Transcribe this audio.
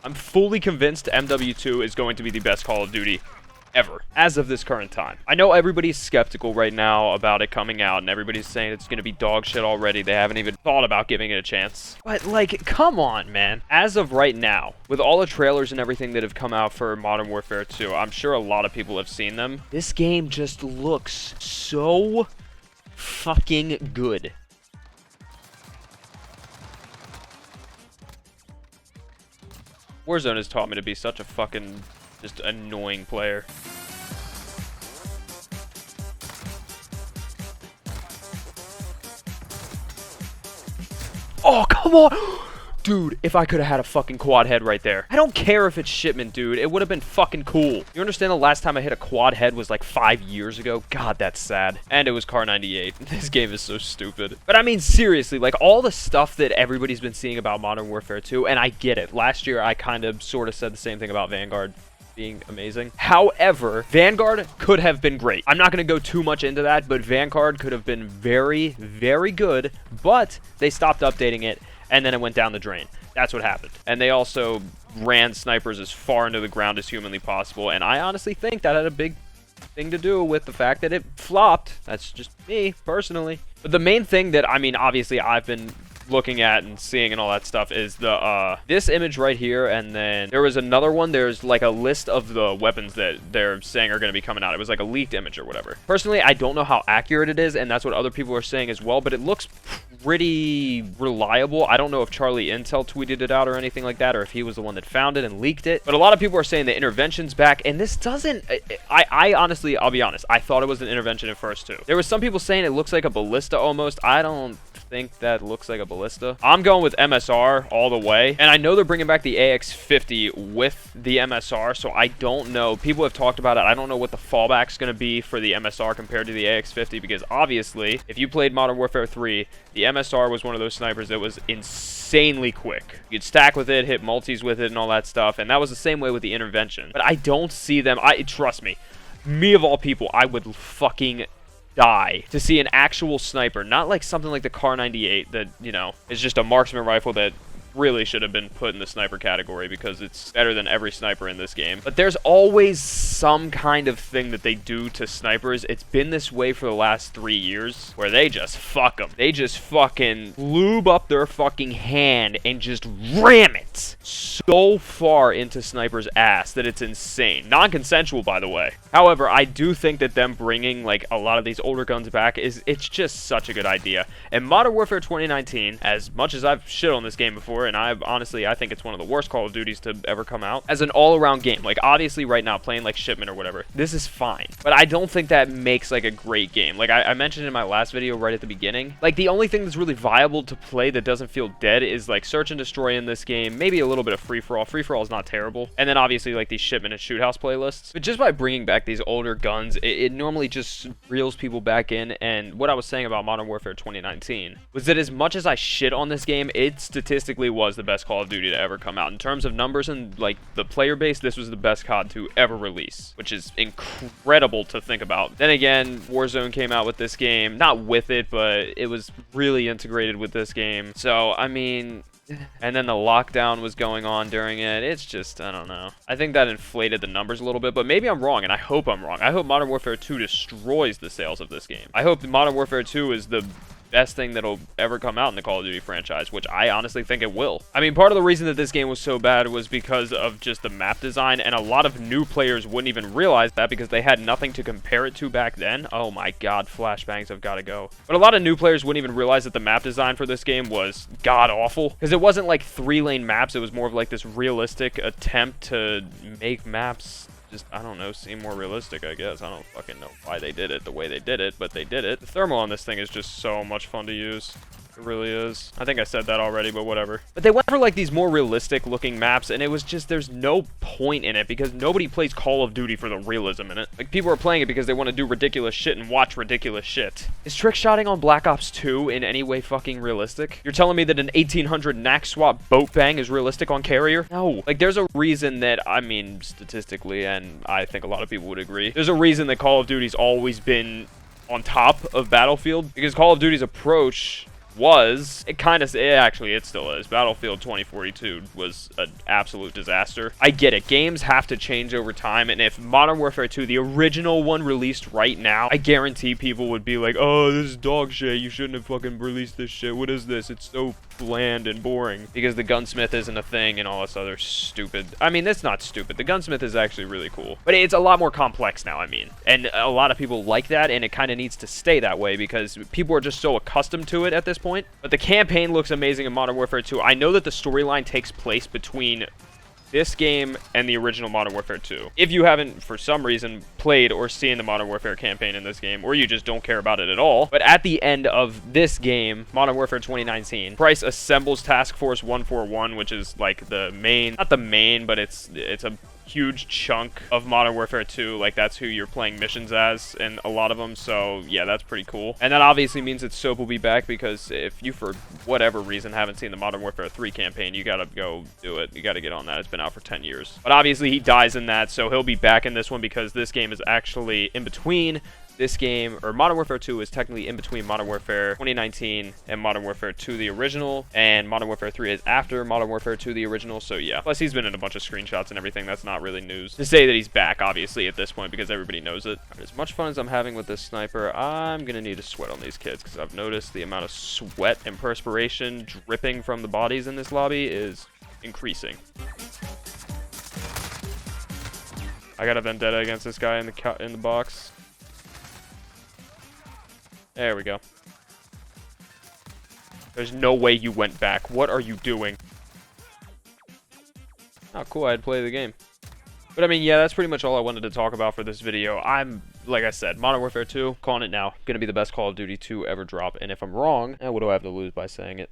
I'm fully convinced MW2 is going to be the best Call of Duty ever, as of this current time. I know everybody's skeptical right now about it coming out, and everybody's saying it's going to be dog shit already. They haven't even thought about giving it a chance. But, like, come on, man. As of right now, with all the trailers and everything that have come out for Modern Warfare 2, I'm sure a lot of people have seen them. This game just looks so fucking good. Warzone has taught me to be such a fucking just annoying player. Oh, come on! Dude, if I could have had a fucking quad head right there. I don't care if it's shipment, dude. It would have been fucking cool. You understand the last time I hit a quad head was like 5 years ago? God, that's sad. And it was Car 98. This game is so stupid. But I mean, seriously, like all the stuff that everybody's been seeing about Modern Warfare 2, and I get it. Last year, I kind of sort of said the same thing about Vanguard being amazing. However, Vanguard could have been great. I'm not going to go too much into that, but Vanguard could have been very, very good, but they stopped updating it, and then it went down the drain. That's what happened. And they also ran snipers as far into the ground as humanly possible, and I honestly think that had a big thing to do with the fact that it flopped. That's just me, personally. But the main thing that, I mean, obviously I've been looking at and seeing and all that stuff is the this image right here, and then there was another one. There's like a list of the weapons that they're saying are going to be coming out. It was like a leaked image or whatever. Personally, I don't know how accurate it is, and that's what other people are saying as well, but it looks pretty reliable. I don't know if Charlie Intel tweeted it out or anything like that, or if he was the one that found it and leaked it, but a lot of people are saying the intervention's back, and this doesn't, I honestly, I'll be honest, I thought it was an intervention at first too. There was some people saying it looks like a ballista almost. I don't think that looks like a ballista. I'm going with MSR all the way, and I know they're bringing back the AX50 with the MSR, so I don't know. People have talked about it. I don't know what the fallback's going to be for the MSR compared to the AX50, because obviously, if you played Modern Warfare 3, the MSR was one of those snipers that was insanely quick. You'd stack with it, hit multis with it, and all that stuff, and that was the same way with the intervention. But I don't see them. Trust me, of all people, I would fucking die to see an actual sniper, not like something like the Car 98 that, you know, is just a marksman rifle that really should have been put in the sniper category because it's better than every sniper in this game. But there's always some kind of thing that they do to snipers. It's been this way for the last 3 years where they just fuck them. They just fucking lube up their fucking hand and just ram it so far into snipers' ass that it's insane. Non-consensual, by the way. However, I do think that them bringing like a lot of these older guns back it's just such a good idea. And Modern Warfare 2019, as much as I've shit on this game before, and I think it's one of the worst Call of Duties to ever come out, as an all-around game, like obviously right now playing like Shipment or whatever, this is fine, but I don't think that makes like a great game. Like I mentioned in my last video right at the beginning, like the only thing that's really viable to play that doesn't feel dead is like Search and Destroy in this game, maybe a little bit of Free-for-All. Free-for-All is not terrible, and then obviously like these Shipment and Shoot House playlists. But just by bringing back these older guns, it normally just reels people back in. And what I was saying about Modern Warfare 2019 was that as much as I shit on this game, it statistically was the best Call of Duty to ever come out. In terms of numbers and like the player base, this was the best COD to ever release, which is incredible to think about. Then again, Warzone came out with this game, not with it, but it was really integrated with this game. So I mean, and then the lockdown was going on during it. It's just, I don't know. I think that inflated the numbers a little bit, but maybe I'm wrong, and I hope I'm wrong. I hope Modern Warfare 2 destroys the sales of this game. I hope Modern Warfare 2 is the best thing that'll ever come out in the Call of Duty franchise, which I honestly think it will. I mean, part of the reason that this game was so bad was because of just the map design, and a lot of new players wouldn't even realize that because they had nothing to compare it to back then. Oh my god, flashbangs have got to go. But a lot of new players wouldn't even realize that the map design for this game was god-awful, because it wasn't like 3-lane maps. It was more of like this realistic attempt to make maps just, I don't know, seem more realistic, I guess. I don't fucking know why they did it the way they did it, but they did it. The thermal on this thing is just so much fun to use. It really is. I think I said that already, but whatever. But they went for like these more realistic looking maps, and it was just, there's no point in it because nobody plays Call of Duty for the realism in it. Like, people are playing it because they want to do ridiculous shit and watch ridiculous shit. Is trick shotting on Black Ops 2 in any way fucking realistic? You're telling me that an 1800 knack swap boat bang is realistic on Carrier? No. Like, there's a reason that, I mean, statistically, and I think a lot of people would agree, there's a reason that Call of Duty's always been on top of Battlefield, because Call of Duty's approach was, it still is. Battlefield 2042 was an absolute disaster. I get it. Games have to change over time, and if Modern Warfare 2, the original one released right now, I guarantee people would be like, oh, this is dog shit. You shouldn't have fucking released this shit. What is this? It's so bland and boring. Because the gunsmith isn't a thing and all this other stupid. I mean, that's not stupid. The gunsmith is actually really cool. But it's a lot more complex now, I mean. And a lot of people like that, and it kind of needs to stay that way because people are just so accustomed to it at this point. But the campaign looks amazing in Modern Warfare 2. I know that the storyline takes place between this game and the original Modern Warfare 2. If you haven't, for some reason, played or seen the Modern Warfare campaign in this game, or you just don't care about it at all, but at the end of this game, Modern Warfare 2019, Price assembles Task Force 141, which is like the main, not the main, but it's a huge chunk of Modern Warfare 2. Like, that's who you're playing missions as in a lot of them, so yeah, that's pretty cool. And that obviously means that Soap will be back, because if you, for whatever reason, haven't seen the Modern Warfare 3 campaign, you gotta go do it. You gotta get on that. It's been out for 10 years. But obviously he dies in that, so he'll be back in this one, because this game is actually in between this game, or Modern Warfare 2 is technically in between Modern Warfare 2019 and Modern Warfare 2 the original, and Modern Warfare 3 is after Modern Warfare 2 the original, so yeah. Plus he's been in a bunch of screenshots and everything. That's not really news to say that he's back, obviously, at this point, because everybody knows it. As much fun as I'm having with this sniper, I'm gonna need to sweat on these kids, because I've noticed the amount of sweat and perspiration dripping from the bodies in this lobby is increasing. I got a vendetta against this guy in the box. There we go. There's no way you went back. What are you doing? Oh, cool. I had to play the game. But I mean, yeah, that's pretty much all I wanted to talk about for this video. Like I said, Modern Warfare 2, calling it now. Gonna be the best Call of Duty 2 ever drop. And if I'm wrong, what do I have to lose by saying it?